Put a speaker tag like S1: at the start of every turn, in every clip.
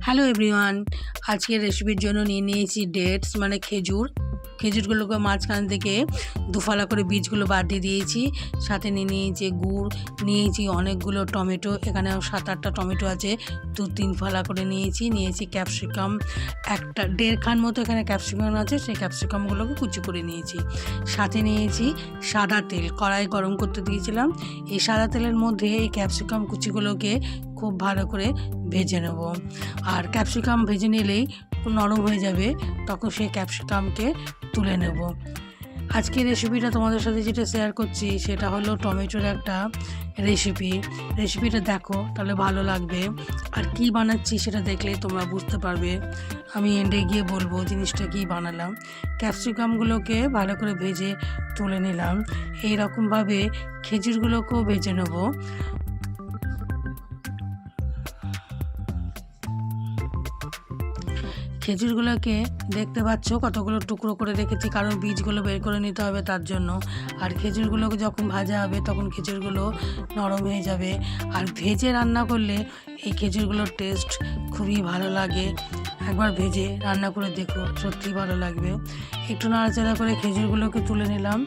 S1: Hello everyone, আজকের রেসিপির জন্য নিয়েছি ডেটস মানে খেজুরগুলোকে মাঝখান থেকে দুফালা করে বীজগুলো বাদ দিয়ে দিয়েছি। সাথে নিয়েছি গুড়, নিয়েছি অনেকগুলো টমেটো, এখানে 7-8টা টমেটো আছে, 2-3 ফালা করে নিয়েছি ক্যাপসিকাম একটা 1.5 খান মতো এখানে ক্যাপসিকাম আছে, সেই ক্যাপসিকামগুলোকে কুচি করে নিয়েছি। সাথে নিয়েছি সাদা তেল, কড়াই গরম করতে দিয়েছিলাম। এই সাদা তেলের মধ্যে এই ক্যাপসিকাম কুচিগুলোকে খুব ভালো করে ভেজে নেব। আর ক্যাপসিকাম ভেজে নিলেই নরম হয়ে যাবে, তখন সেই ক্যাপসিকামকে তুলে নেব। আজকের রেসিপিটা তোমাদের সাথে যেটা শেয়ার করছি সেটা হলো টমেটোর একটা রেসিপিটা দেখো, তাহলে ভালো লাগবে। আর কি বানাচ্ছি সেটা দেখলে তোমরা বুঝতে পারবে। আমি এন্ডে গিয়ে বলবো জিনিসটা কি বানালাম। ক্যাপসিকামগুলোকে ভালো করে ভেজে তুলে নিলাম। এইরকমভাবে খেজুরগুলোকেও ভেজে নেব। খেজুরগুলোকে দেখতে পাচ্ছ কতগুলো টুকরো করে রেখেছি, কারণ বীজগুলো বের করে নিতে হবে তার জন্য। আর খেজুরগুলোকে যখন ভাজা হবে তখন খেজুরগুলো নরম হয়ে যাবে। আর ভেজে রান্না করলে এই খেজুরগুলোর টেস্ট খুবই ভালো লাগে। একবার ভেজে রান্না করে দেখো, সত্যিই ভালো লাগবে। একটু নাড়াচাড়া করে খেজুরগুলোকে তুলে নিলাম।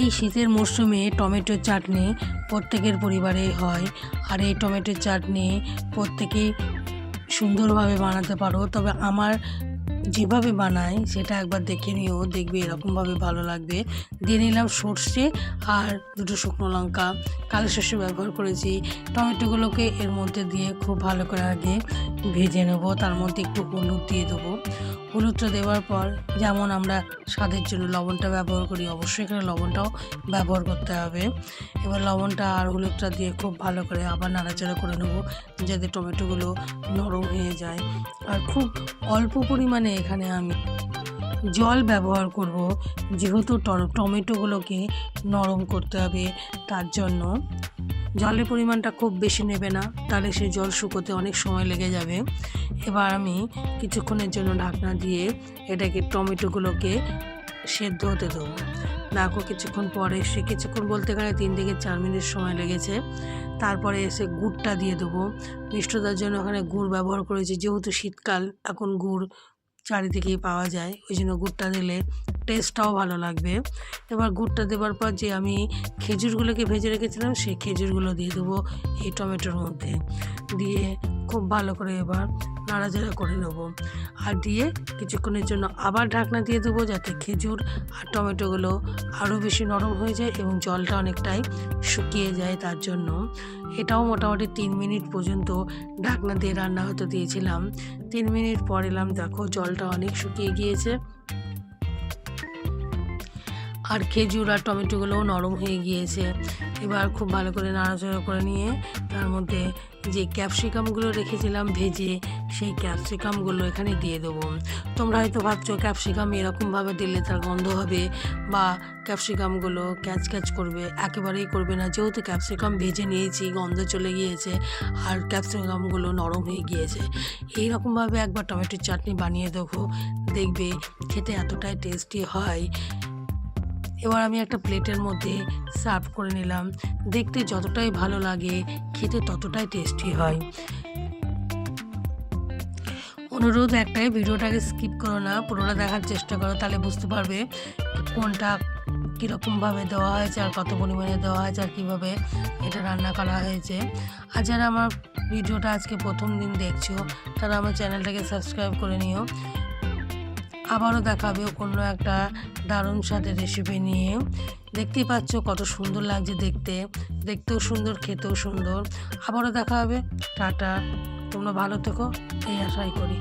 S1: এই শীতের মরশুমে টমেটোর চাটনি প্রত্যেকের পরিবারে হয়। আর এই টমেটোর চাটনি প্রত্যেকেই সুন্দরভাবে বানাতে পারো, তবে আমার যেভাবে বানাই সেটা একবার দেখে নিও, দেখবে এরকমভাবে ভালো লাগবে। দিয়ে নিলাম সর্ষে আর 2টো শুকনো লঙ্কা, কালো সর্ষে ব্যবহার করেছি। টমেটোগুলোকে এর মধ্যে দিয়ে খুব ভালো করে আগে ভেজে নেব। তার মধ্যে একটু হলুদ দিয়ে দেবো। হলুদটা দেওয়ার পর যেমন আমরা স্বাদের জন্য লবণটা ব্যবহার করি, অবশ্যই এখানে লবণটাও ব্যবহার করতে হবে। এবার লবণটা আর হলুদটা দিয়ে খুব ভালো করে আবার নাড়াচাড়া করে নেব, যাতে টমেটোগুলো নরম হয়ে যায়। আর খুব অল্প পরিমাণে এখানে আমি জল ব্যবহার করব, যেহেতু টমেটোগুলোকে নরম করতে হবে, তার জন্য জলের পরিমাণটা খুব বেশি নেবে না, তাহলে সেই জল শুকোতে অনেক সময় লেগে যাবে। এবার আমি কিছুক্ষণের জন্য ঢাকনা দিয়ে এটাকে টমেটোগুলোকে সেদ্ধ হতে দেবো। দেখো কিছুক্ষণ পরে কিছুক্ষণ বলতে গেলে 3 থেকে 4 মিনিট সময় লেগেছে। তারপরে এসে গুড়টা দিয়ে দেবো। মিষ্টতার জন্য ওখানে গুড় ব্যবহার করেছি, যেহেতু শীতকাল, এখন গুড় চারিদিকেই পাওয়া যায়, ওই জন্য গুড়টা দিলে টেস্টটাও ভালো লাগবে। এবার গুড়টা দেওয়ার পর যে আমি খেজুরগুলোকে ভেজে রেখেছিলাম সেই খেজুরগুলো দিয়ে দেবো এই টমেটোর মধ্যে, দিয়ে খুব ভালো করে এবার নাড়াচাড়া করে নেব। আর দিয়ে কিছুক্ষণের জন্য আবার ঢাকনা দিয়ে দেবো, যাতে খেজুর আর টমেটোগুলো আরও বেশি নরম হয়ে যায় এবং জলটা অনেকটাই শুকিয়ে যায়। তার জন্য এটাও মোটামুটি 3 মিনিট পর্যন্ত ঢাকনা দিয়ে রান্না হতে দিয়েছিলাম। 3 মিনিট পর এলাম, দেখো জলটা অনেক শুকিয়ে গিয়েছে আর খেজুর আর টমেটোগুলোও নরম হয়ে গিয়েছে। এবার খুব ভালো করে নাড়াচাড়া করে নিয়ে তার মধ্যে যে ক্যাপসিকামগুলো রেখেছিলাম ভেজে, সেই ক্যাপসিকামগুলো এখানে দিয়ে দেবো। তোমরা হয়তো ভাবছো ক্যাপসিকাম এরকমভাবে দিলে তার গন্ধ হবে বা ক্যাপসিকামগুলো ক্যাচ করবে, একেবারেই করবে না। যেহেতু ক্যাপসিকাম ভেজে নিয়েছি, গন্ধ চলে গিয়েছে আর ক্যাপসিকামগুলো নরম হয়ে গিয়েছে। এইরকমভাবে একবার টমেটোর চাটনি বানিয়ে দেখবে খেতে এতটাই টেস্টি হয়। এবার আমি একটা প্লেটের মধ্যে সার্ভ করে নিলাম। দেখতে যতটাই ভালো লাগে, খেতে ততটাই টেস্টি হয়। অনুরোধ একটাই, ভিডিওটাকে স্কিপ করো না, পুরোটা দেখার চেষ্টা করো, তাহলে বুঝতে পারবে কোনটা কীরকমভাবে দেওয়া হয়েছে আর কত পরিমাণে দেওয়া হয়েছে আর কীভাবে এটা রান্না করা হয়েছে। আর যারা আমার ভিডিওটা আজকে প্রথম দিন দেখছো, তারা আমার চ্যানেলটাকে সাবস্ক্রাইব করে নিও। আবারও দেখাবে অন্য একটা দারুণ স্বাদের রেসিপি নিয়ে। দেখতেই পাচ্ছ কত সুন্দর লাগছে দেখতেও সুন্দর, খেতেও সুন্দর। আবারও দেখা হবে। টাটা, তোমরা ভালো থেকো এই আশাই করি।